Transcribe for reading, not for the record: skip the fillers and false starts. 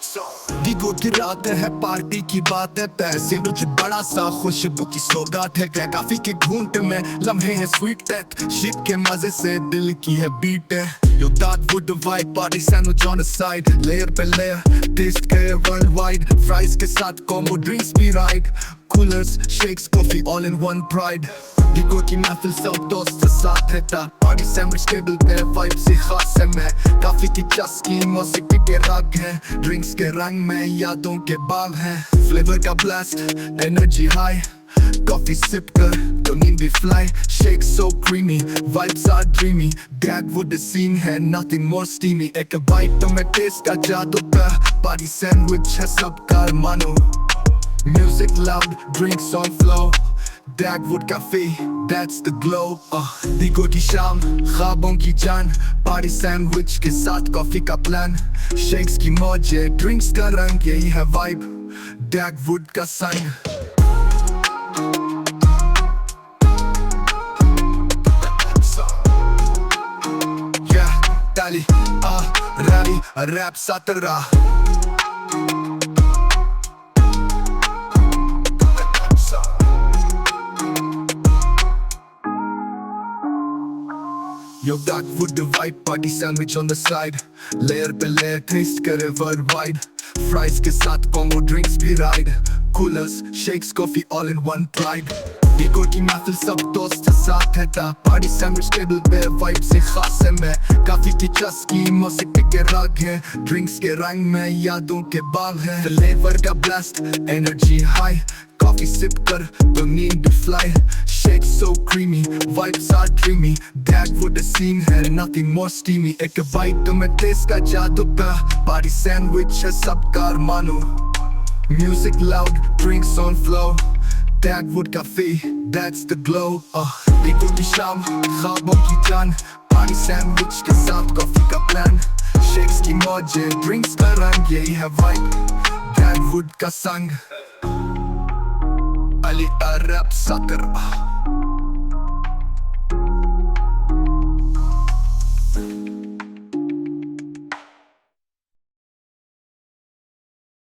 दिगो की रात है, पार्टी की बात है, पैसे मुझे बड़ा सा खुशबू की सौगात है, काफी के घूंट में लम्हे हैं स्वीट टेक, शिप के मजे से दिल की है बीट है। Yo, Dagwood vibe, party sandwich on the side, layer पे layer, taste के worldwide, fries के साथ combo drinks भी right, coolers, shakes, coffee all in one pride। दिगो की महफिल सब दोस्त साथ रहता, party sandwich table पे vibe से खास है मैं, काफी की चस्की मौसीकी के राग हैं, drinks के रंग में यादों के बाग हैं, flavor का blast, energy high, coffee sip कर तो नींद भी fly, shake so creamy, vibes are dreamy, Dagwood the scene है nothing more steamy, एक bite तो मैं taste का जादू का, party sandwich है सबका मानो, music loud, drinks on flow, Dagwood cafe, that's the glow। दिगो की शाम, ख्वाबों की जान, party sandwich के साथ कॉफी का प्लान, shakes की मौजें, drinks का रंग, यही है vibe, Dagwood का संग। Dali, rally, rap satara। Yo, Dagwood the vibe, party sandwich on the side, layer पे layer taste करे worldwide, fries के साथ combo drinks भी ride, coolers, shakes, coffee all in one pride। दिगो की महफिल सब दोस्त साथ है था, party sandwich table पे vibe से खास है मैं, काफी की चस्की मौसीकी के राग हैं, drinks के रंग में यादों के बाग हैं, flavor का blast, energy high, coffee sip कर तो नींद भी fly, shake so creamy, vibes are dreamy, Dagwood the scene है nothing more steamy, एक bite तो मैं taste का जादू का, party sandwich है सबका मानो, music loud, drinks on flow, Dagwood cafe, that's the glow। दिगो की शाम, ख्वाबों की जान, party sandwich के साथ कॉफी का प्लान, shakes की मौजें, drinks का रंग, यही है vibe, Dagwood का संग। Ali Arab Satar।